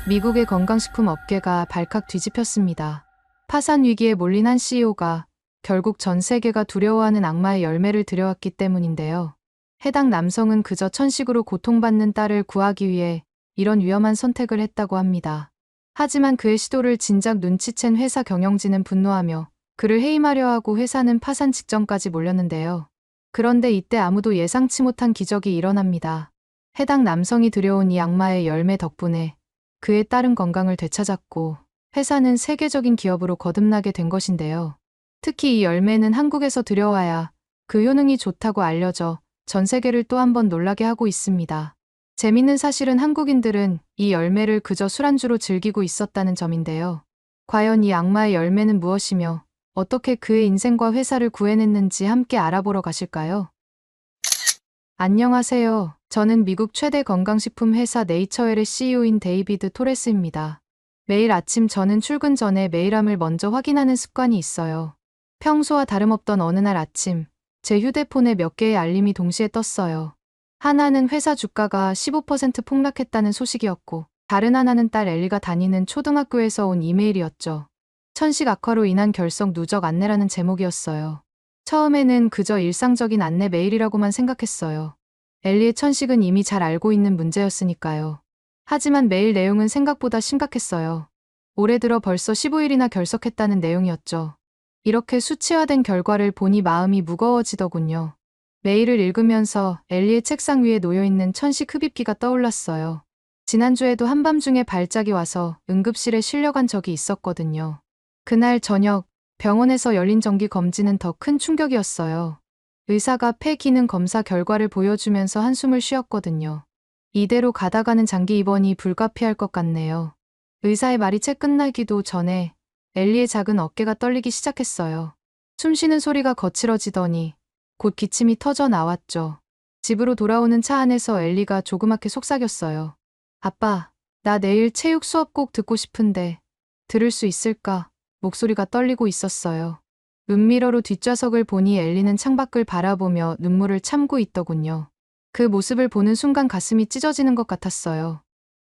미국의 건강식품 업계가 발칵 뒤집혔습니다. 파산 위기에 몰린 한 CEO가 결국 전 세계가 두려워하는 악마의 열매를 들여왔기 때문인데요. 해당 남성은 그저 천식으로 고통받는 딸을 구하기 위해 이런 위험한 선택을 했다고 합니다. 하지만 그의 시도를 진작 눈치챈 회사 경영진은 분노하며 그를 해임하려 하고 회사는 파산 직전까지 몰렸는데요. 그런데 이때 아무도 예상치 못한 기적이 일어납니다. 해당 남성이 들여온 이 악마의 열매 덕분에 그의 딸은 건강을 되찾았고 회사는 세계적인 기업으로 거듭나게 된 것인데요. 특히 이 열매는 한국에서 들여와야 그 효능이 좋다고 알려져 전 세계를 또 한 번 놀라게 하고 있습니다. 재밌는 사실은 한국인들은 이 열매를 그저 술안주로 즐기고 있었다는 점인데요. 과연 이 악마의 열매는 무엇이며 어떻게 그의 인생과 회사를 구해냈는지 함께 알아보러 가실까요? 안녕하세요. 저는 미국 최대 건강식품 회사 네이처웰의 CEO인 데이비드 토레스입니다. 매일 아침 저는 출근 전에 메일함을 먼저 확인하는 습관이 있어요. 평소와 다름없던 어느 날 아침, 제 휴대폰에 몇 개의 알림이 동시에 떴어요. 하나는 회사 주가가 15% 폭락했다는 소식이었고, 다른 하나는 딸 엘리가 다니는 초등학교에서 온 이메일이었죠. 천식 악화로 인한 결석 누적 안내라는 제목이었어요. 처음에는 그저 일상적인 안내 메일이라고만 생각했어요. 엘리의 천식은 이미 잘 알고 있는 문제였으니까요. 하지만 메일 내용은 생각보다 심각했어요. 올해 들어 벌써 15일이나 결석했다는 내용이었죠. 이렇게 수치화된 결과를 보니 마음이 무거워지더군요. 메일을 읽으면서 엘리의 책상 위에 놓여있는 천식 흡입기가 떠올랐어요. 지난주에도 한밤중에 발작이 와서 응급실에 실려간 적이 있었거든요. 그날 저녁 병원에서 열린 정기 검진은 더 큰 충격이었어요. 의사가 폐 기능 검사 결과를 보여주면서 한숨을 쉬었거든요. 이대로 가다가는 장기 입원이 불가피할 것 같네요. 의사의 말이 채 끝나기도 전에 엘리의 작은 어깨가 떨리기 시작했어요. 숨쉬는 소리가 거칠어지더니 곧 기침이 터져 나왔죠. 집으로 돌아오는 차 안에서 엘리가 조그맣게 속삭였어요. 아빠, 나 내일 체육 수업 꼭 듣고 싶은데 들을 수 있을까? 목소리가 떨리고 있었어요. 룸미러로 뒷좌석을 보니 엘리는 창밖을 바라보며 눈물을 참고 있더군요. 그 모습을 보는 순간 가슴이 찢어지는 것 같았어요.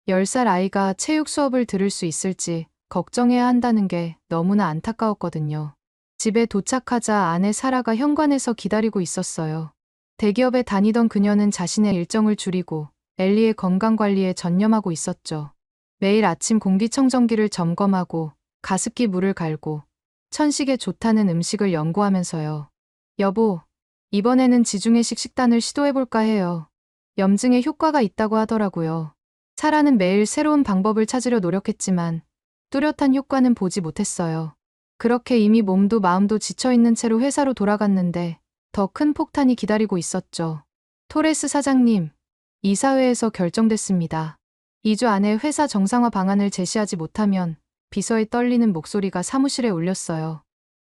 10살 아이가 체육 수업을 들을 수 있을지 걱정해야 한다는 게 너무나 안타까웠거든요. 집에 도착하자 아내 사라가 현관에서 기다리고 있었어요. 대기업에 다니던 그녀는 자신의 일정을 줄이고 엘리의 건강관리에 전념하고 있었죠. 매일 아침 공기청정기를 점검하고 가습기 물을 갈고 천식에 좋다는 음식을 연구하면서요. 여보, 이번에는 지중해식 식단을 시도해볼까 해요. 염증에 효과가 있다고 하더라고요. 사라는 매일 새로운 방법을 찾으려 노력했지만 뚜렷한 효과는 보지 못했어요. 그렇게 이미 몸도 마음도 지쳐있는 채로 회사로 돌아갔는데 더 큰 폭탄이 기다리고 있었죠. 토레스 사장님, 이사회에서 결정됐습니다. 2주 안에 회사 정상화 방안을 제시하지 못하면 비서의 떨리는 목소리가 사무실에 울렸어요.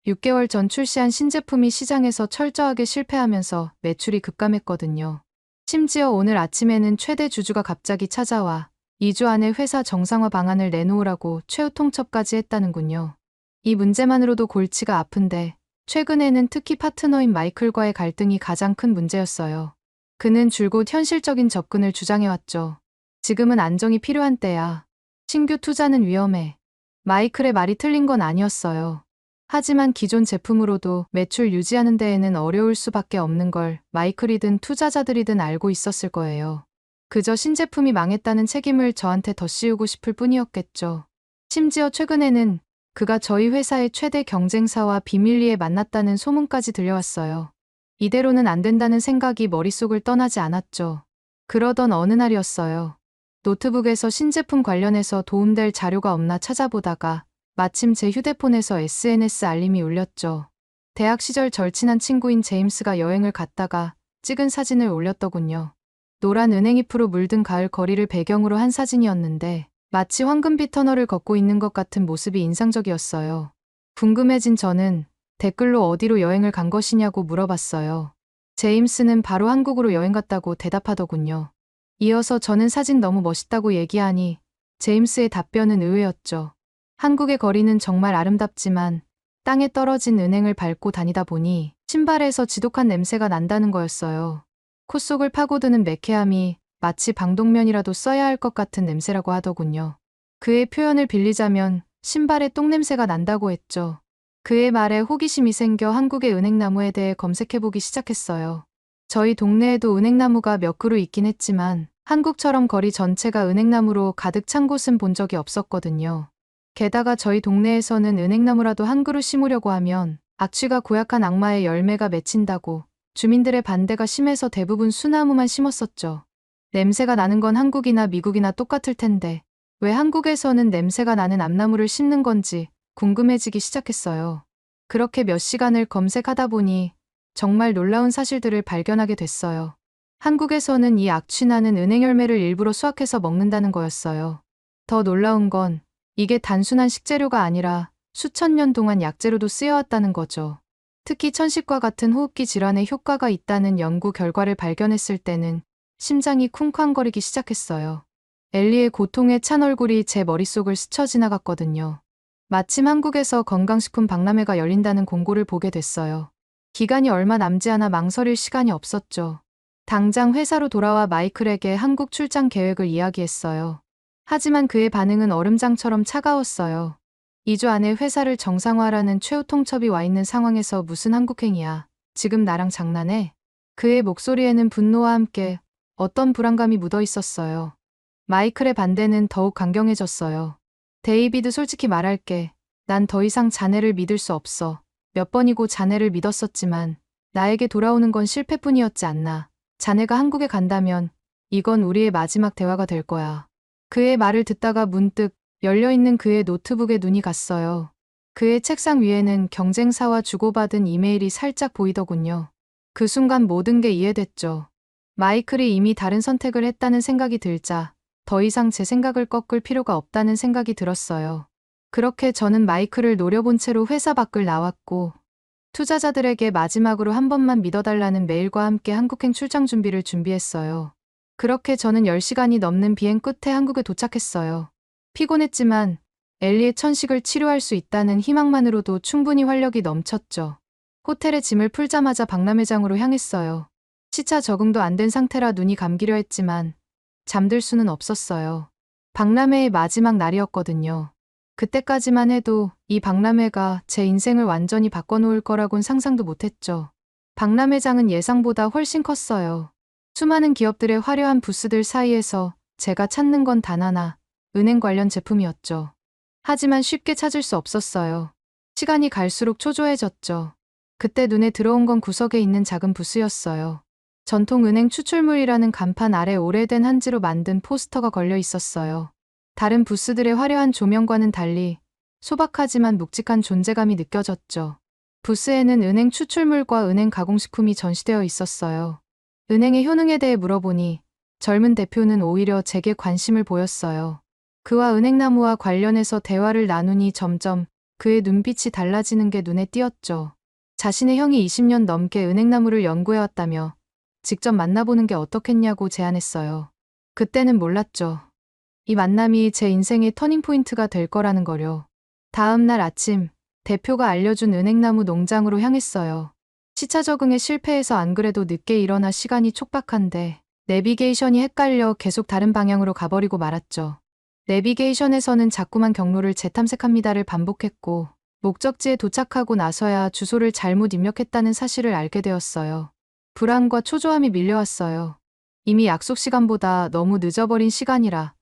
6개월 전 출시한 신제품이 시장에서 철저하게 실패하면서 매출이 급감했거든요. 심지어 오늘 아침에는 최대 주주가 갑자기 찾아와 2주 안에 회사 정상화 방안을 내놓으라고 최후 통첩까지 했다는군요. 이 문제만으로도 골치가 아픈데 최근에는 특히 파트너인 마이클과의 갈등이 가장 큰 문제였어요. 그는 줄곧 현실적인 접근을 주장해왔죠. 지금은 안정이 필요한 때야. 신규 투자는 위험해. 마이클의 말이 틀린 건 아니었어요. 하지만 기존 제품으로도 매출 유지하는 데에는 어려울 수밖에 없는 걸 마이클이든 투자자들이든 알고 있었을 거예요. 그저 신제품이 망했다는 책임을 저한테 더 씌우고 싶을 뿐이었겠죠. 심지어 최근에는 그가 저희 회사의 최대 경쟁사와 비밀리에 만났다는 소문까지 들려왔어요. 이대로는 안 된다는 생각이 머릿속을 떠나지 않았죠. 그러던 어느 날이었어요. 노트북에서 신제품 관련해서 도움될 자료가 없나 찾아보다가 마침 제 휴대폰에서 SNS 알림이 울렸죠. 대학 시절 절친한 친구인 제임스가 여행을 갔다가 찍은 사진을 올렸더군요. 노란 은행잎으로 물든 가을 거리를 배경으로 한 사진이었는데 마치 황금빛 터널을 걷고 있는 것 같은 모습이 인상적이었어요. 궁금해진 저는 댓글로 어디로 여행을 간 것이냐고 물어봤어요. 제임스는 바로 한국으로 여행 갔다고 대답하더군요. 이어서 저는 사진 너무 멋있다고 얘기하니 제임스의 답변은 의외였죠. 한국의 거리는 정말 아름답지만 땅에 떨어진 은행을 밟고 다니다 보니 신발에서 지독한 냄새가 난다는 거였어요. 코 속을 파고드는 매캐함이 마치 방독면이라도 써야 할 것 같은 냄새라고 하더군요. 그의 표현을 빌리자면 신발에 똥냄새가 난다고 했죠. 그의 말에 호기심이 생겨 한국의 은행나무에 대해 검색해보기 시작했어요. 저희 동네에도 은행나무가 몇 그루 있긴 했지만 한국처럼 거리 전체가 은행나무로 가득 찬 곳은 본 적이 없었거든요. 게다가 저희 동네에서는 은행나무라도 한 그루 심으려고 하면 악취가 고약한 악마의 열매가 맺힌다고 주민들의 반대가 심해서 대부분 수나무만 심었었죠. 냄새가 나는 건 한국이나 미국이나 똑같을 텐데 왜 한국에서는 냄새가 나는 암나무를 심는 건지 궁금해지기 시작했어요. 그렇게 몇 시간을 검색하다 보니 정말 놀라운 사실들을 발견하게 됐어요. 한국에서는 이 악취나는 은행 열매를 일부러 수확해서 먹는다는 거였어요. 더 놀라운 건 이게 단순한 식재료가 아니라 수천 년 동안 약재로도 쓰여왔다는 거죠. 특히 천식과 같은 호흡기 질환에 효과가 있다는 연구 결과를 발견했을 때는 심장이 쿵쾅거리기 시작했어요. 엘리의 고통에 찬 얼굴이 제 머릿속을 스쳐 지나갔거든요. 마침 한국에서 건강식품 박람회가 열린다는 공고를 보게 됐어요. 기간이 얼마 남지 않아 망설일 시간이 없었죠. 당장 회사로 돌아와 마이클에게 한국 출장 계획을 이야기했어요. 하지만 그의 반응은 얼음장처럼 차가웠어요. 2주 안에 회사를 정상화하라는 최후 통첩이 와 있는 상황에서 무슨 한국행이야. 지금 나랑 장난해? 그의 목소리에는 분노와 함께 어떤 불안감이 묻어 있었어요. 마이클의 반대는 더욱 강경해졌어요. 데이비드, 솔직히 말할게. 난 더 이상 자네를 믿을 수 없어. 몇 번이고 자네를 믿었었지만 나에게 돌아오는 건 실패뿐이었지 않나. 자네가 한국에 간다면 이건 우리의 마지막 대화가 될 거야. 그의 말을 듣다가 문득 열려있는 그의 노트북에 눈이 갔어요. 그의 책상 위에는 경쟁사와 주고받은 이메일이 살짝 보이더군요. 그 순간 모든 게 이해됐죠. 마이클이 이미 다른 선택을 했다는 생각이 들자 더 이상 제 생각을 꺾을 필요가 없다는 생각이 들었어요. 그렇게 저는 마이클을 노려본 채로 회사 밖을 나왔고 투자자들에게 마지막으로 한 번만 믿어달라는 메일과 함께 한국행 출장 준비를 준비했어요. 그렇게 저는 10시간이 넘는 비행 끝에 한국에 도착했어요. 피곤했지만 엘리의 천식을 치료할 수 있다는 희망만으로도 충분히 활력이 넘쳤죠. 호텔에 짐을 풀자마자 박람회장으로 향했어요. 시차 적응도 안 된 상태라 눈이 감기려 했지만 잠들 수는 없었어요. 박람회의 마지막 날이었거든요. 그때까지만 해도 이 박람회가 제 인생을 완전히 바꿔놓을 거라곤 상상도 못했죠. 박람회장은 예상보다 훨씬 컸어요. 수많은 기업들의 화려한 부스들 사이에서 제가 찾는 건 단 하나, 은행 관련 제품이었죠. 하지만 쉽게 찾을 수 없었어요. 시간이 갈수록 초조해졌죠. 그때 눈에 들어온 건 구석에 있는 작은 부스였어요. 전통은행 추출물이라는 간판 아래 오래된 한지로 만든 포스터가 걸려 있었어요. 다른 부스들의 화려한 조명과는 달리 소박하지만 묵직한 존재감이 느껴졌죠. 부스에는 은행 추출물과 은행 가공식품이 전시되어 있었어요. 은행의 효능에 대해 물어보니 젊은 대표는 오히려 제게 관심을 보였어요. 그와 은행나무와 관련해서 대화를 나누니 점점 그의 눈빛이 달라지는 게 눈에 띄었죠. 자신의 형이 20년 넘게 은행나무를 연구해왔다며 직접 만나보는 게 어떻겠냐고 제안했어요. 그때는 몰랐죠. 이 만남이 제 인생의 터닝포인트가 될 거라는 거요. 다음 날 아침, 대표가 알려준 은행나무 농장으로 향했어요. 시차 적응에 실패해서 안 그래도 늦게 일어나 시간이 촉박한데 내비게이션이 헷갈려 계속 다른 방향으로 가버리고 말았죠. 내비게이션에서는 자꾸만 경로를 재탐색합니다를 반복했고 목적지에 도착하고 나서야 주소를 잘못 입력했다는 사실을 알게 되었어요. 불안과 초조함이 밀려왔어요. 이미 약속 시간보다 너무 늦어버린 시간이라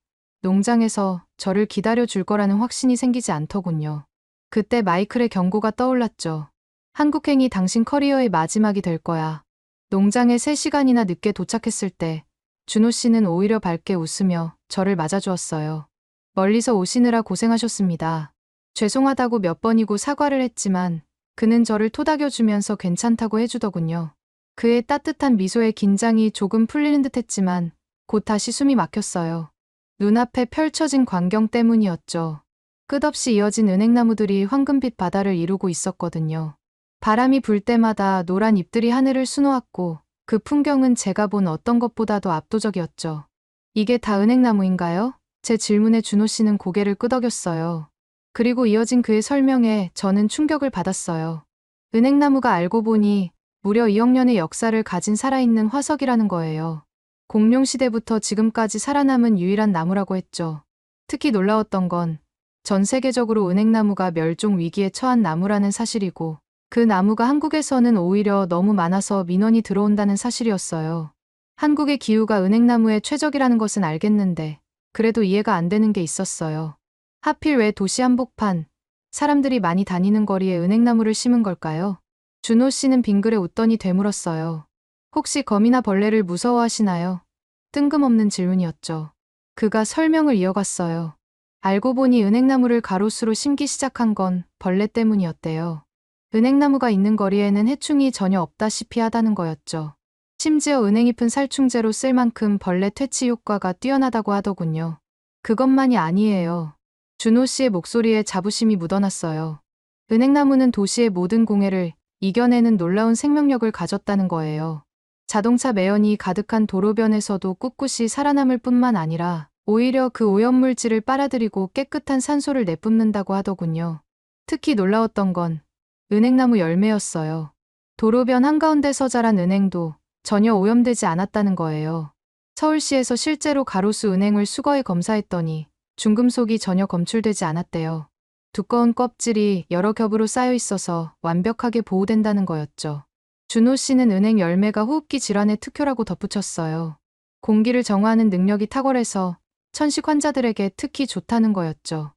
농장에서 저를 기다려줄 거라는 확신이 생기지 않더군요. 그때 마이클의 경고가 떠올랐죠. 한국행이 당신 커리어의 마지막이 될 거야. 농장에 3시간이나 늦게 도착했을 때 준호 씨는 오히려 밝게 웃으며 저를 맞아주었어요. 멀리서 오시느라 고생하셨습니다. 죄송하다고 몇 번이고 사과를 했지만 그는 저를 토닥여주면서 괜찮다고 해주더군요. 그의 따뜻한 미소에 긴장이 조금 풀리는 듯 했지만 곧 다시 숨이 막혔어요. 눈앞에 펼쳐진 광경 때문이었죠. 끝없이 이어진 은행나무들이 황금빛 바다를 이루고 있었거든요. 바람이 불 때마다 노란 잎들이 하늘을 수놓았고 그 풍경은 제가 본 어떤 것보다도 압도적이었죠. 이게 다 은행나무인가요? 제 질문에 준호 씨는 고개를 끄덕였어요. 그리고 이어진 그의 설명에 저는 충격을 받았어요. 은행나무가 알고 보니 무려 2억 년의 역사를 가진 살아있는 화석이라는 거예요. 공룡시대부터 지금까지 살아남은 유일한 나무라고 했죠. 특히 놀라웠던 건 전 세계적으로 은행나무가 멸종 위기에 처한 나무라는 사실이고 그 나무가 한국에서는 오히려 너무 많아서 민원이 들어온다는 사실이었어요. 한국의 기후가 은행나무에 최적이라는 것은 알겠는데 그래도 이해가 안 되는 게 있었어요. 하필 왜 도시 한복판, 사람들이 많이 다니는 거리에 은행나무를 심은 걸까요? 준호 씨는 빙그레 웃더니 되물었어요. 혹시 거미나 벌레를 무서워하시나요? 뜬금없는 질문이었죠. 그가 설명을 이어갔어요. 알고 보니 은행나무를 가로수로 심기 시작한 건 벌레 때문이었대요. 은행나무가 있는 거리에는 해충이 전혀 없다시피 하다는 거였죠. 심지어 은행잎은 살충제로 쓸 만큼 벌레 퇴치 효과가 뛰어나다고 하더군요. 그것만이 아니에요. 준호 씨의 목소리에 자부심이 묻어났어요. 은행나무는 도시의 모든 공해를 이겨내는 놀라운 생명력을 가졌다는 거예요. 자동차 매연이 가득한 도로변에서도 꿋꿋이 살아남을 뿐만 아니라 오히려 그 오염물질을 빨아들이고 깨끗한 산소를 내뿜는다고 하더군요. 특히 놀라웠던 건 은행나무 열매였어요. 도로변 한가운데서 자란 은행도 전혀 오염되지 않았다는 거예요. 서울시에서 실제로 가로수 은행을 수거해 검사했더니 중금속이 전혀 검출되지 않았대요. 두꺼운 껍질이 여러 겹으로 쌓여 있어서 완벽하게 보호된다는 거였죠. 준호 씨는 은행 열매가 호흡기 질환의 특효라고 덧붙였어요. 공기를 정화하는 능력이 탁월해서 천식 환자들에게 특히 좋다는 거였죠.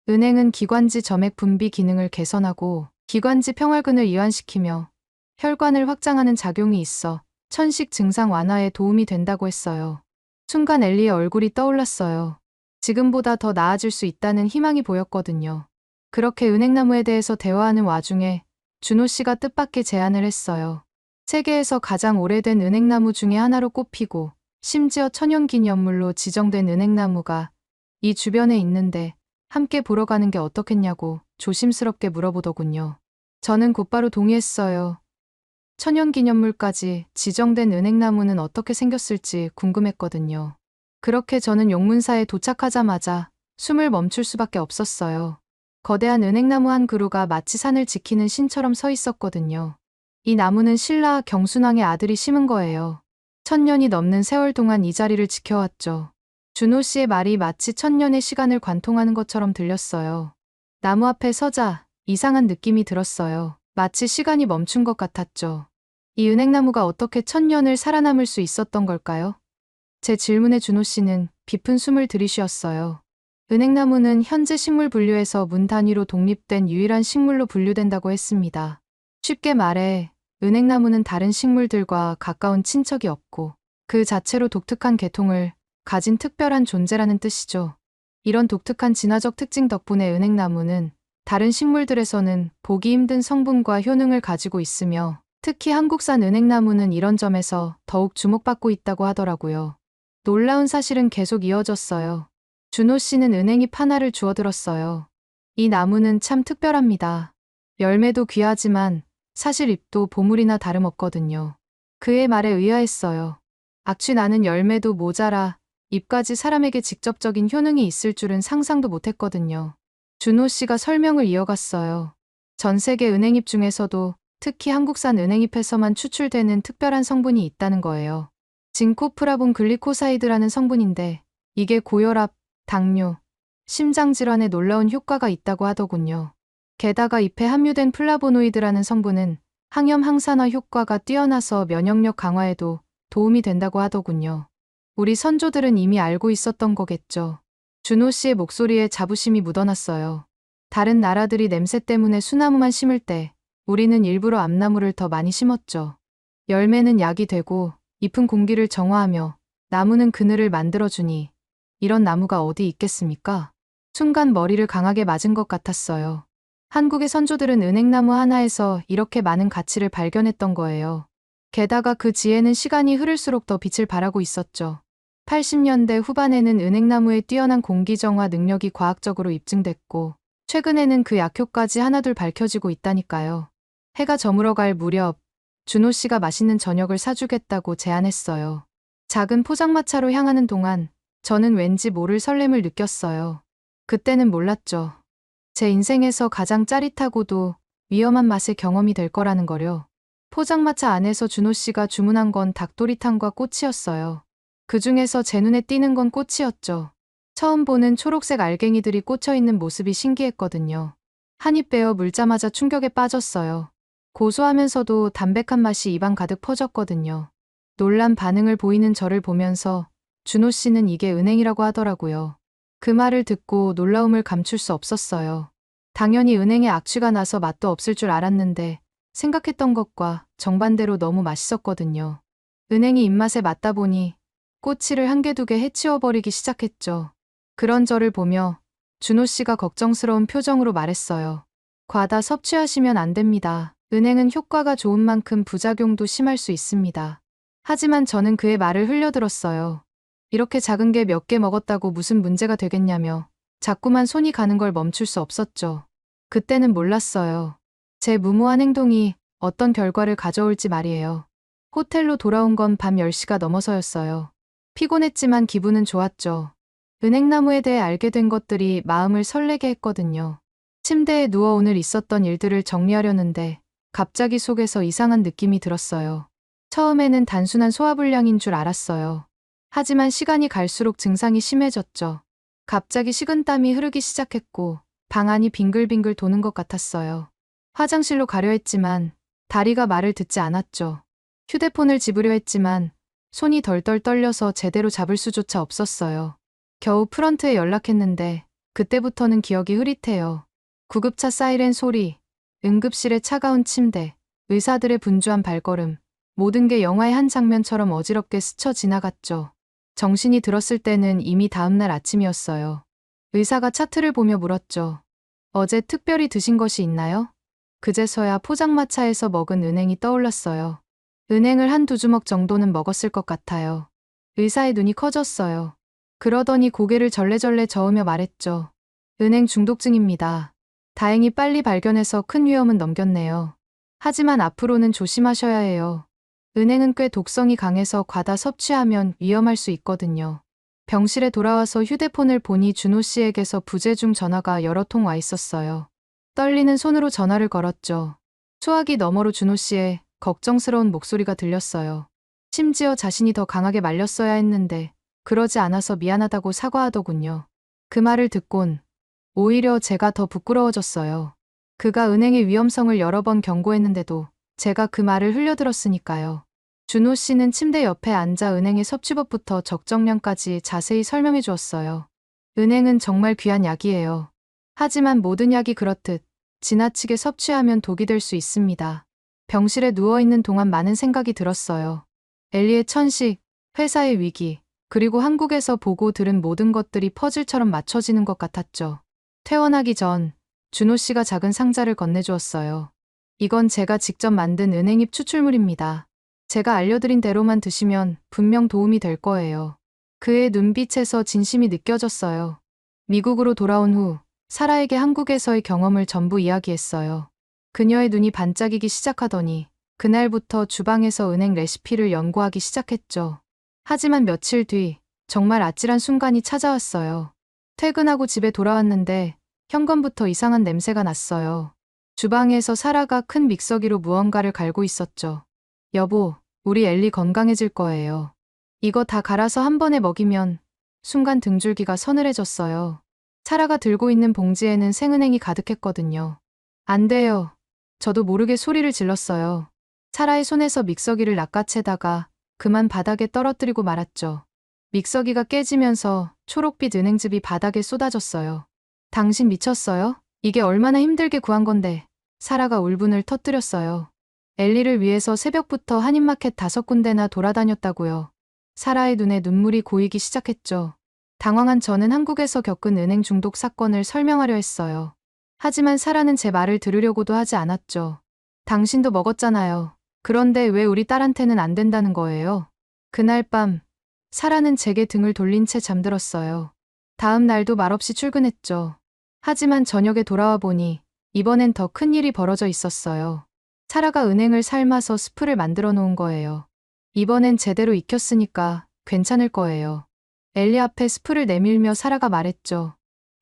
은행은 기관지 점액 분비 기능을 개선하고 기관지 평활근을 이완시키며 혈관을 확장하는 작용이 있어 천식 증상 완화에 도움이 된다고 했어요. 순간 엘리의 얼굴이 떠올랐어요. 지금보다 더 나아질 수 있다는 희망이 보였거든요. 그렇게 은행나무에 대해서 대화하는 와중에 준호 씨가 뜻밖의 제안을 했어요. 세계에서 가장 오래된 은행나무 중에 하나로 꼽히고 심지어 천연기념물로 지정된 은행나무가 이 주변에 있는데 함께 보러 가는 게 어떻겠냐고 조심스럽게 물어보더군요. 저는 곧바로 동의했어요. 천연기념물까지 지정된 은행나무는 어떻게 생겼을지 궁금했거든요. 그렇게 저는 용문사에 도착하자마자 숨을 멈출 수밖에 없었어요. 거대한 은행나무 한 그루가 마치 산을 지키는 신처럼 서 있었거든요. 이 나무는 신라 경순왕의 아들이 심은 거예요. 1000년이 넘는 세월 동안 이 자리를 지켜왔죠. 준호 씨의 말이 마치 1000년의 시간을 관통하는 것처럼 들렸어요. 나무 앞에 서자 이상한 느낌이 들었어요. 마치 시간이 멈춘 것 같았죠. 이 은행나무가 어떻게 1000년을 살아남을 수 있었던 걸까요? 제 질문에 준호 씨는 깊은 숨을 들이쉬었어요. 은행나무는 현재 식물 분류에서 문 단위로 독립된 유일한 식물로 분류된다고 했습니다. 쉽게 말해 은행나무는 다른 식물들과 가까운 친척이 없고 그 자체로 독특한 계통을 가진 특별한 존재라는 뜻이죠. 이런 독특한 진화적 특징 덕분에 은행나무는 다른 식물들에서는 보기 힘든 성분과 효능을 가지고 있으며 특히 한국산 은행나무는 이런 점에서 더욱 주목받고 있다고 하더라고요. 놀라운 사실은 계속 이어졌어요. 준호 씨는 은행잎 하나를 주워들었어요. 이 나무는 참 특별합니다. 열매도 귀하지만 사실 잎도 보물이나 다름없거든요. 그의 말에 의아했어요. 악취 나는 열매도 모자라 잎까지 사람에게 직접적인 효능이 있을 줄은 상상도 못했거든요. 준호 씨가 설명을 이어갔어요. 전 세계 은행잎 중에서도 특히 한국산 은행잎에서만 추출되는 특별한 성분이 있다는 거예요. 진코프라본 글리코사이드라는 성분인데 이게 고혈압, 당뇨, 심장질환에 놀라운 효과가 있다고 하더군요. 게다가 잎에 함유된 플라보노이드라는 성분은 항염 항산화 효과가 뛰어나서 면역력 강화에도 도움이 된다고 하더군요. 우리 선조들은 이미 알고 있었던 거겠죠. 준호 씨의 목소리에 자부심이 묻어났어요. 다른 나라들이 냄새 때문에 수나무만 심을 때 우리는 일부러 암나무를 더 많이 심었죠. 열매는 약이 되고 잎은 공기를 정화하며 나무는 그늘을 만들어주니 이런 나무가 어디 있겠습니까? 순간 머리를 강하게 맞은 것 같았어요. 한국의 선조들은 은행나무 하나에서 이렇게 많은 가치를 발견했던 거예요. 게다가 그 지혜는 시간이 흐를수록 더 빛을 발하고 있었죠. 80년대 후반에는 은행나무의 뛰어난 공기정화 능력이 과학적으로 입증됐고 최근에는 그 약효까지 하나둘 밝혀지고 있다니까요. 해가 저물어갈 무렵 준호 씨가 맛있는 저녁을 사주겠다고 제안했어요. 작은 포장마차로 향하는 동안 저는 왠지 모를 설렘을 느꼈어요. 그때는 몰랐죠. 제 인생에서 가장 짜릿하고도 위험한 맛의 경험이 될 거라는 거요. 포장마차 안에서 준호 씨가 주문한 건 닭도리탕과 꼬치였어요. 그 중에서 제 눈에 띄는 건 꼬치였죠. 처음 보는 초록색 알갱이들이 꽂혀 있는 모습이 신기했거든요. 한 입 베어 물자마자 충격에 빠졌어요. 고소하면서도 담백한 맛이 입안 가득 퍼졌거든요. 놀란 반응을 보이는 저를 보면서 준호 씨는 이게 은행이라고 하더라고요. 그 말을 듣고 놀라움을 감출 수 없었어요. 당연히 은행에 악취가 나서 맛도 없을 줄 알았는데 생각했던 것과 정반대로 너무 맛있었거든요. 은행이 입맛에 맞다 보니 꼬치를 한 개 두 개 해치워버리기 시작했죠. 그런 저를 보며 준호 씨가 걱정스러운 표정으로 말했어요. 과다 섭취하시면 안 됩니다. 은행은 효과가 좋은 만큼 부작용도 심할 수 있습니다. 하지만 저는 그의 말을 흘려들었어요. 이렇게 작은 게 몇 개 먹었다고 무슨 문제가 되겠냐며 자꾸만 손이 가는 걸 멈출 수 없었죠. 그때는 몰랐어요. 제 무모한 행동이 어떤 결과를 가져올지 말이에요. 호텔로 돌아온 건 밤 10시가 넘어서였어요. 피곤했지만 기분은 좋았죠. 은행나무에 대해 알게 된 것들이 마음을 설레게 했거든요. 침대에 누워 오늘 있었던 일들을 정리하려는데 갑자기 속에서 이상한 느낌이 들었어요. 처음에는 단순한 소화불량인 줄 알았어요. 하지만 시간이 갈수록 증상이 심해졌죠. 갑자기 식은땀이 흐르기 시작했고 방 안이 빙글빙글 도는 것 같았어요. 화장실로 가려 했지만 다리가 말을 듣지 않았죠. 휴대폰을 집으려 했지만 손이 덜덜 떨려서 제대로 잡을 수조차 없었어요. 겨우 프런트에 연락했는데 그때부터는 기억이 흐릿해요. 구급차 사이렌 소리, 응급실의 차가운 침대, 의사들의 분주한 발걸음, 모든 게 영화의 한 장면처럼 어지럽게 스쳐 지나갔죠. 정신이 들었을 때는 이미 다음날 아침이었어요. 의사가 차트를 보며 물었죠. 어제 특별히 드신 것이 있나요? 그제서야 포장마차에서 먹은 은행이 떠올랐어요. 은행을 한 두 주먹 정도는 먹었을 것 같아요. 의사의 눈이 커졌어요. 그러더니 고개를 절레절레 저으며 말했죠. 은행 중독증입니다. 다행히 빨리 발견해서 큰 위험은 넘겼네요. 하지만 앞으로는 조심하셔야 해요. 은행은 꽤 독성이 강해서 과다 섭취하면 위험할 수 있거든요. 병실에 돌아와서 휴대폰을 보니 준호 씨에게서 부재중 전화가 여러 통 와 있었어요. 떨리는 손으로 전화를 걸었죠. 소화기 너머로 준호 씨의 걱정스러운 목소리가 들렸어요. 심지어 자신이 더 강하게 말렸어야 했는데 그러지 않아서 미안하다고 사과하더군요. 그 말을 듣곤 오히려 제가 더 부끄러워졌어요. 그가 은행의 위험성을 여러 번 경고했는데도 제가 그 말을 흘려들었으니까요. 준호 씨는 침대 옆에 앉아 은행의 섭취법부터 적정량까지 자세히 설명해 주었어요. 은행은 정말 귀한 약이에요. 하지만 모든 약이 그렇듯 지나치게 섭취하면 독이 될 수 있습니다. 병실에 누워있는 동안 많은 생각이 들었어요. 엘리의 천식, 회사의 위기, 그리고 한국에서 보고 들은 모든 것들이 퍼즐처럼 맞춰지는 것 같았죠. 퇴원하기 전 준호 씨가 작은 상자를 건네주었어요. 이건 제가 직접 만든 은행잎 추출물입니다. 제가 알려드린 대로만 드시면 분명 도움이 될 거예요. 그의 눈빛에서 진심이 느껴졌어요. 미국으로 돌아온 후 사라에게 한국에서의 경험을 전부 이야기했어요. 그녀의 눈이 반짝이기 시작하더니 그날부터 주방에서 은행 레시피를 연구하기 시작했죠. 하지만 며칠 뒤 정말 아찔한 순간이 찾아왔어요. 퇴근하고 집에 돌아왔는데 현관부터 이상한 냄새가 났어요. 주방에서 사라가 큰 믹서기로 무언가를 갈고 있었죠. 여보, 우리 엘리 건강해질 거예요. 이거 다 갈아서 한 번에 먹이면 순간 등줄기가 서늘해졌어요. 사라가 들고 있는 봉지에는 생은행이 가득했거든요. 안 돼요. 저도 모르게 소리를 질렀어요. 사라의 손에서 믹서기를 낚아채다가 그만 바닥에 떨어뜨리고 말았죠. 믹서기가 깨지면서 초록빛 은행즙이 바닥에 쏟아졌어요. 당신 미쳤어요? 이게 얼마나 힘들게 구한 건데. 사라가 울분을 터뜨렸어요. 엘리를 위해서 새벽부터 한인마켓 5군데나 돌아다녔다고요. 사라의 눈에 눈물이 고이기 시작했죠. 당황한 저는 한국에서 겪은 은행 중독 사건을 설명하려 했어요. 하지만 사라는 제 말을 들으려고도 하지 않았죠. 당신도 먹었잖아요. 그런데 왜 우리 딸한테는 안 된다는 거예요? 그날 밤 사라는 제게 등을 돌린 채 잠들었어요. 다음 날도 말없이 출근했죠. 하지만 저녁에 돌아와 보니 이번엔 더 큰 일이 벌어져 있었어요. 사라가 은행을 삶아서 스프를 만들어 놓은 거예요. 이번엔 제대로 익혔으니까 괜찮을 거예요. 엘리 앞에 스프를 내밀며 사라가 말했죠.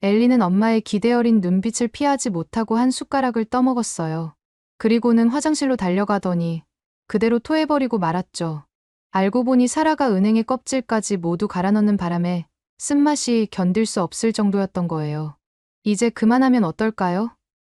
엘리는 엄마의 기대 어린 눈빛을 피하지 못하고 한 숟가락을 떠먹었어요. 그리고는 화장실로 달려가더니 그대로 토해버리고 말았죠. 알고 보니 사라가 은행의 껍질까지 모두 갈아 넣는 바람에 쓴맛이 견딜 수 없을 정도였던 거예요. 이제 그만하면 어떨까요?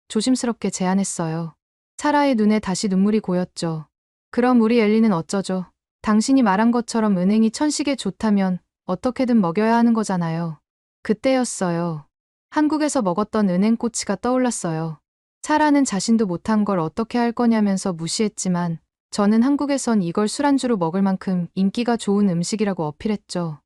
조심스럽게 제안했어요. 사라의 눈에 다시 눈물이 고였죠. 그럼 우리 엘리는 어쩌죠? 당신이 말한 것처럼 은행이 천식에 좋다면 어떻게든 먹여야 하는 거잖아요. 그때였어요. 한국에서 먹었던 은행꼬치가 떠올랐어요. 사라는 자신도 못한 걸 어떻게 할 거냐면서 무시했지만 저는 한국에선 이걸 술안주로 먹을 만큼 인기가 좋은 음식이라고 어필했죠.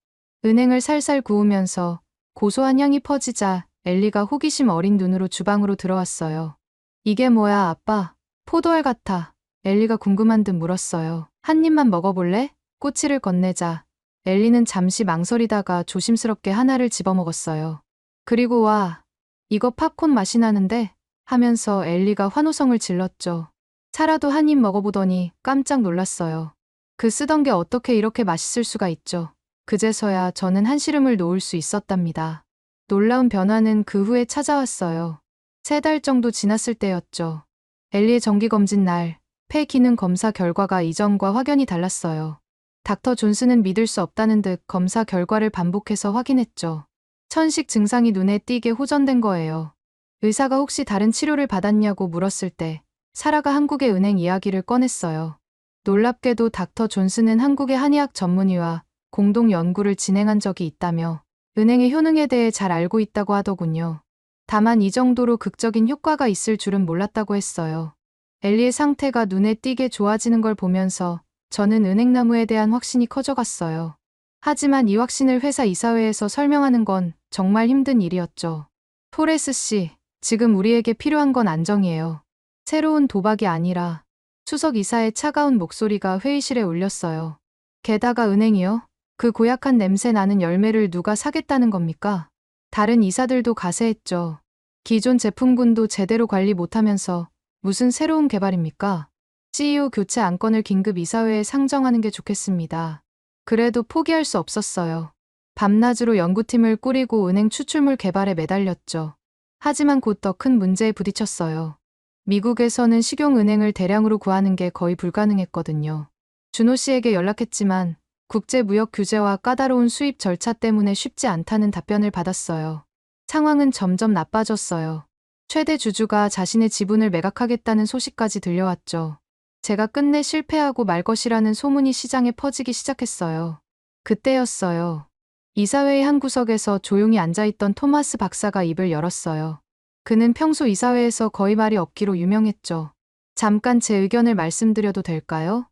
은행을 살살 구우면서 고소한 향이 퍼지자 엘리가 호기심 어린 눈으로 주방으로 들어왔어요. 이게 뭐야, 아빠? 포도알 같아. 엘리가 궁금한 듯 물었어요. 한 입만 먹어볼래? 꼬치를 건네자 엘리는 잠시 망설이다가 조심스럽게 하나를 집어먹었어요. 그리고 와, 이거 팝콘 맛이 나는데? 하면서 엘리가 환호성을 질렀죠. 사라도 한 입 먹어보더니 깜짝 놀랐어요. 그 쓰던 게 어떻게 이렇게 맛있을 수가 있죠. 그제서야 저는 한시름을 놓을 수 있었답니다. 놀라운 변화는 그 후에 찾아왔어요. 3달 정도 지났을 때였죠. 엘리의 정기검진 날, 폐 기능 검사 결과가 이전과 확연히 달랐어요. 닥터 존슨은 믿을 수 없다는 듯 검사 결과를 반복해서 확인했죠. 천식 증상이 눈에 띄게 호전된 거예요. 의사가 혹시 다른 치료를 받았냐고 물었을 때 사라가 한국의 은행 이야기를 꺼냈어요. 놀랍게도 닥터 존슨은 한국의 한의학 전문의와 공동 연구를 진행한 적이 있다며 은행의 효능에 대해 잘 알고 있다고 하더군요. 다만 이 정도로 극적인 효과가 있을 줄은 몰랐다고 했어요. 엘리의 상태가 눈에 띄게 좋아지는 걸 보면서 저는 은행나무에 대한 확신이 커져갔어요. 하지만 이 확신을 회사 이사회에서 설명하는 건 정말 힘든 일이었죠. 토레스 씨, 지금 우리에게 필요한 건 안정이에요. 새로운 도박이 아니라. 수석 이사의 차가운 목소리가 회의실에 울렸어요. 게다가 은행이요? 그 고약한 냄새 나는 열매를 누가 사겠다는 겁니까? 다른 이사들도 가세했죠. 기존 제품군도 제대로 관리 못하면서 무슨 새로운 개발입니까? CEO 교체 안건을 긴급 이사회에 상정하는 게 좋겠습니다. 그래도 포기할 수 없었어요. 밤낮으로 연구팀을 꾸리고 은행 추출물 개발에 매달렸죠. 하지만 곧 더 큰 문제에 부딪혔어요. 미국에서는 식용은행을 대량으로 구하는 게 거의 불가능했거든요. 준호 씨에게 연락했지만 국제무역 규제와 까다로운 수입 절차 때문에 쉽지 않다는 답변을 받았어요. 상황은 점점 나빠졌어요. 최대 주주가 자신의 지분을 매각하겠다는 소식까지 들려왔죠. 제가 끝내 실패하고 말 것이라는 소문이 시장에 퍼지기 시작했어요. 그때였어요. 이사회의 한 구석에서 조용히 앉아있던 토마스 박사가 입을 열었어요. 그는 평소 이사회에서 거의 말이 없기로 유명했죠. 잠깐 제 의견을 말씀드려도 될까요?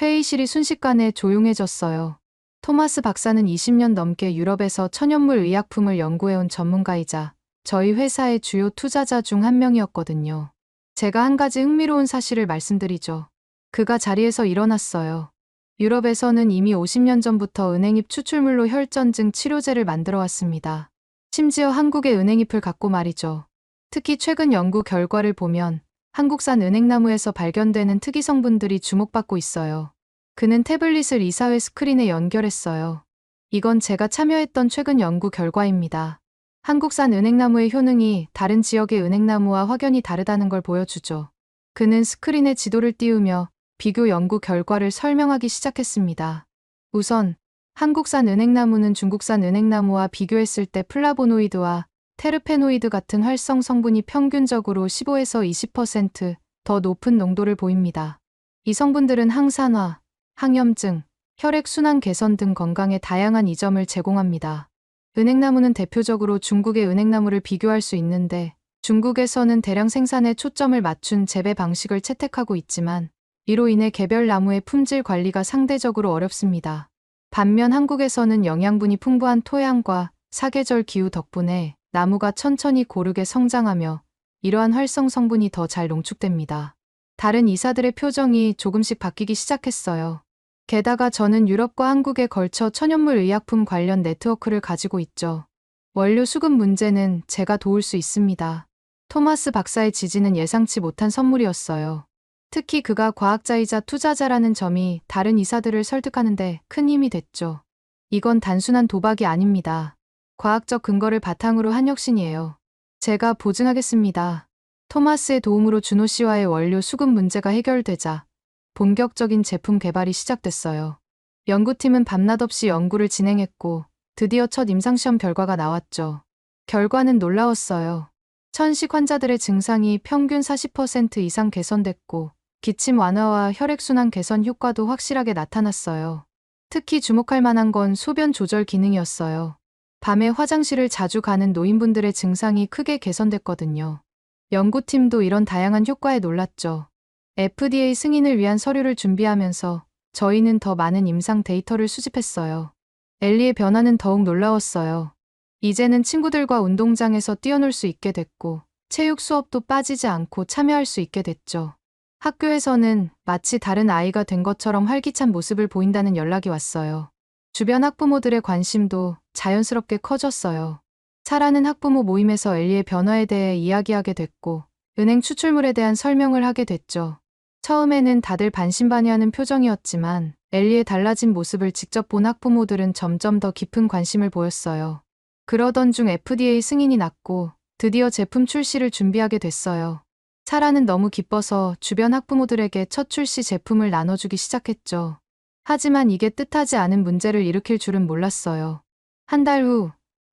회의실이 순식간에 조용해졌어요. 토마스 박사는 20년 넘게 유럽에서 천연물 의약품을 연구해온 전문가이자 저희 회사의 주요 투자자 중 한 명이었거든요. 제가 한 가지 흥미로운 사실을 말씀드리죠. 그가 자리에서 일어났어요. 유럽에서는 이미 50년 전부터 은행잎 추출물로 혈전증 치료제를 만들어 왔습니다. 심지어 한국의 은행잎을 갖고 말이죠. 특히 최근 연구 결과를 보면 한국산 은행나무에서 발견되는 특이 성분들이 주목받고 있어요. 그는 태블릿을 이사회 스크린에 연결했어요. 이건 제가 참여했던 최근 연구 결과입니다. 한국산 은행나무의 효능이 다른 지역의 은행나무와 확연히 다르다는 걸 보여주죠. 그는 스크린에 지도를 띄우며 비교 연구 결과를 설명하기 시작했습니다. 우선 한국산 은행나무는 중국산 은행나무와 비교했을 때 플라보노이드와 테르페노이드 같은 활성 성분이 평균적으로 15에서 20% 더 높은 농도를 보입니다. 이 성분들은 항산화, 항염증, 혈액순환 개선 등 건강에 다양한 이점을 제공합니다. 은행나무는 대표적으로 중국의 은행나무를 비교할 수 있는데 중국에서는 대량 생산에 초점을 맞춘 재배 방식을 채택하고 있지만 이로 인해 개별 나무의 품질 관리가 상대적으로 어렵습니다. 반면 한국에서는 영양분이 풍부한 토양과 사계절 기후 덕분에 나무가 천천히 고르게 성장하며 이러한 활성 성분이 더 잘 농축됩니다. 다른 이사들의 표정이 조금씩 바뀌기 시작했어요. 게다가 저는 유럽과 한국에 걸쳐 천연물 의약품 관련 네트워크를 가지고 있죠. 원료 수급 문제는 제가 도울 수 있습니다. 토마스 박사의 지지는 예상치 못한 선물이었어요. 특히 그가 과학자이자 투자자라는 점이 다른 이사들을 설득하는데 큰 힘이 됐죠. 이건 단순한 도박이 아닙니다. 과학적 근거를 바탕으로 한 혁신이에요. 제가 보증하겠습니다. 토마스의 도움으로 준호 씨와의 원료 수급 문제가 해결되자 본격적인 제품 개발이 시작됐어요. 연구팀은 밤낮 없이 연구를 진행했고 드디어 첫 임상시험 결과가 나왔죠. 결과는 놀라웠어요. 천식 환자들의 증상이 평균 40% 이상 개선됐고, 기침 완화와 혈액순환 개선 효과도 확실하게 나타났어요. 특히 주목할 만한 건 소변 조절 기능이었어요. 밤에 화장실을 자주 가는 노인분들의 증상이 크게 개선됐거든요. 연구팀도 이런 다양한 효과에 놀랐죠. FDA 승인을 위한 서류를 준비하면서 저희는 더 많은 임상 데이터를 수집했어요. 엘리의 변화는 더욱 놀라웠어요. 이제는 친구들과 운동장에서 뛰어놀 수 있게 됐고, 체육 수업도 빠지지 않고 참여할 수 있게 됐죠. 학교에서는 마치 다른 아이가 된 것처럼 활기찬 모습을 보인다는 연락이 왔어요. 주변 학부모들의 관심도 자연스럽게 커졌어요. 사라는 학부모 모임에서 엘리의 변화에 대해 이야기하게 됐고, 은행 추출물에 대한 설명을 하게 됐죠. 처음에는 다들 반신반의하는 표정이었지만, 엘리의 달라진 모습을 직접 본 학부모들은 점점 더 깊은 관심을 보였어요. 그러던 중 FDA 승인이 났고, 드디어 제품 출시를 준비하게 됐어요. 사라는 너무 기뻐서 주변 학부모들에게 첫 출시 제품을 나눠주기 시작했죠. 하지만 이게 뜻하지 않은 문제를 일으킬 줄은 몰랐어요. 한 달 후,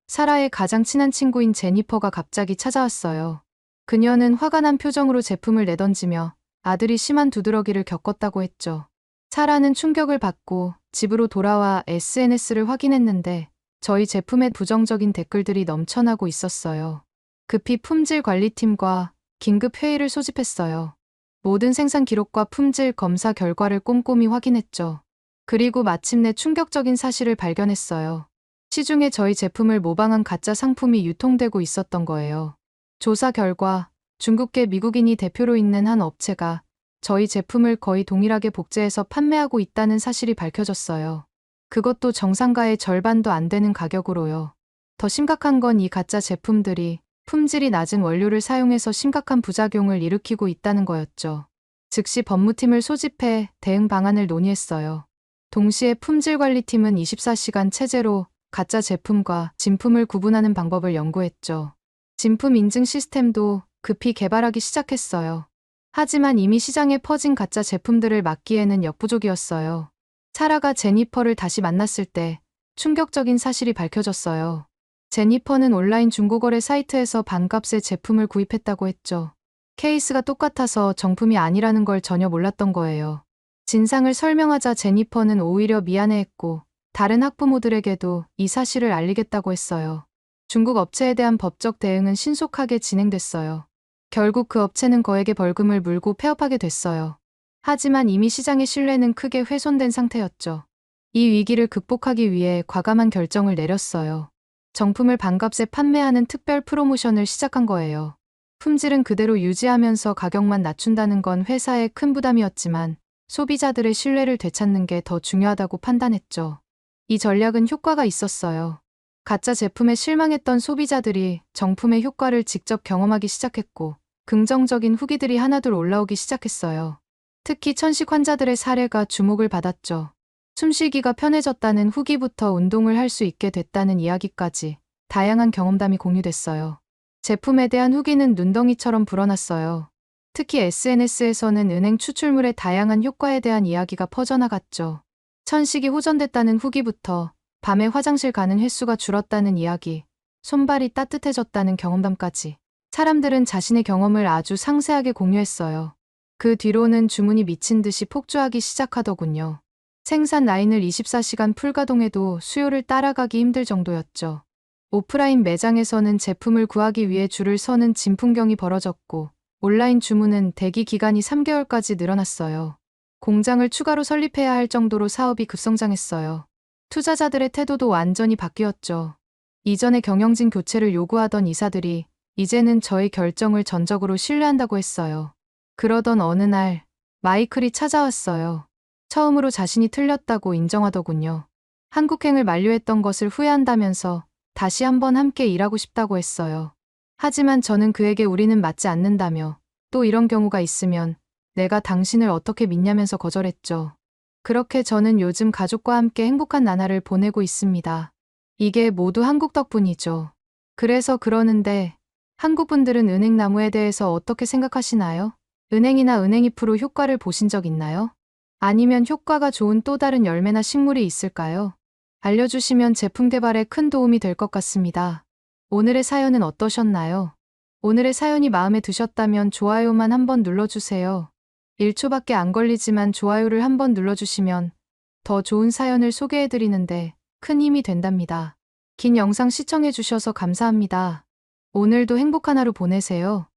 사라의 가장 친한 친구인 제니퍼가 갑자기 찾아왔어요. 그녀는 화가 난 표정으로 제품을 내던지며 아들이 심한 두드러기를 겪었다고 했죠. 사라는 충격을 받고 집으로 돌아와 SNS를 확인했는데 저희 제품에 부정적인 댓글들이 넘쳐나고 있었어요. 급히 품질 관리팀과 긴급 회의를 소집했어요. 모든 생산 기록과 품질 검사 결과를 꼼꼼히 확인했죠. 그리고 마침내 충격적인 사실을 발견했어요. 시중에 저희 제품을 모방한 가짜 상품이 유통되고 있었던 거예요. 조사 결과 중국계 미국인이 대표로 있는 한 업체가 저희 제품을 거의 동일하게 복제해서 판매하고 있다는 사실이 밝혀졌어요. 그것도 정상가의 절반도 안 되는 가격으로요. 더 심각한 건 이 가짜 제품들이 품질이 낮은 원료를 사용해서 심각한 부작용을 일으키고 있다는 거였죠. 즉시 법무팀을 소집해 대응 방안을 논의했어요. 동시에 품질관리팀은 24시간 체제로 가짜 제품과 진품을 구분하는 방법을 연구했죠. 진품 인증 시스템도 급히 개발하기 시작했어요. 하지만 이미 시장에 퍼진 가짜 제품들을 막기에는 역부족이었어요. 사라가 제니퍼를 다시 만났을 때 충격적인 사실이 밝혀졌어요. 제니퍼는 온라인 중고거래 사이트에서 반값에 제품을 구입했다고 했죠. 케이스가 똑같아서 정품이 아니라는 걸 전혀 몰랐던 거예요. 진상을 설명하자 제니퍼는 오히려 미안해했고 다른 학부모들에게도 이 사실을 알리겠다고 했어요. 중국 업체에 대한 법적 대응은 신속하게 진행됐어요. 결국 그 업체는 거액의 벌금을 물고 폐업하게 됐어요. 하지만 이미 시장의 신뢰는 크게 훼손된 상태였죠. 이 위기를 극복하기 위해 과감한 결정을 내렸어요. 정품을 반값에 판매하는 특별 프로모션을 시작한 거예요. 품질은 그대로 유지하면서 가격만 낮춘다는 건 회사에 큰 부담이었지만 소비자들의 신뢰를 되찾는 게 더 중요하다고 판단했죠. 이 전략은 효과가 있었어요. 가짜 제품에 실망했던 소비자들이 정품의 효과를 직접 경험하기 시작했고 긍정적인 후기들이 하나둘 올라오기 시작했어요. 특히 천식 환자들의 사례가 주목을 받았죠. 숨쉬기가 편해졌다는 후기부터 운동을 할 수 있게 됐다는 이야기까지 다양한 경험담이 공유됐어요. 제품에 대한 후기는 눈덩이처럼 불어났어요. 특히 SNS에서는 은행 추출물의 다양한 효과에 대한 이야기가 퍼져나갔죠. 천식이 호전됐다는 후기부터 밤에 화장실 가는 횟수가 줄었다는 이야기, 손발이 따뜻해졌다는 경험담까지 사람들은 자신의 경험을 아주 상세하게 공유했어요. 그 뒤로는 주문이 미친 듯이 폭주하기 시작하더군요. 생산 라인을 24시간 풀가동해도 수요를 따라가기 힘들 정도였죠. 오프라인 매장에서는 제품을 구하기 위해 줄을 서는 진풍경이 벌어졌고 온라인 주문은 대기 기간이 3개월까지 늘어났어요. 공장을 추가로 설립해야 할 정도로 사업이 급성장했어요. 투자자들의 태도도 완전히 바뀌었죠. 이전에 경영진 교체를 요구하던 이사들이 이제는 저희 결정을 전적으로 신뢰한다고 했어요. 그러던 어느 날 마이클이 찾아왔어요. 처음으로 자신이 틀렸다고 인정하더군요. 한국행을 만료했던 것을 후회한다면서 다시 한번 함께 일하고 싶다고 했어요. 하지만 저는 그에게 우리는 맞지 않는다며 또 이런 경우가 있으면 내가 당신을 어떻게 믿냐면서 거절했죠. 그렇게 저는 요즘 가족과 함께 행복한 나날을 보내고 있습니다. 이게 모두 한국 덕분이죠. 그래서 그러는데 한국 분들은 은행나무에 대해서 어떻게 생각하시나요? 은행이나 은행잎으로 효과를 보신 적 있나요? 아니면 효과가 좋은 또 다른 열매나 식물이 있을까요? 알려주시면 제품 개발에 큰 도움이 될 것 같습니다. 오늘의 사연은 어떠셨나요? 오늘의 사연이 마음에 드셨다면 좋아요만 한번 눌러주세요. 1초밖에 안 걸리지만 좋아요를 한번 눌러주시면 더 좋은 사연을 소개해드리는데 큰 힘이 된답니다. 긴 영상 시청해주셔서 감사합니다. 오늘도 행복한 하루 보내세요.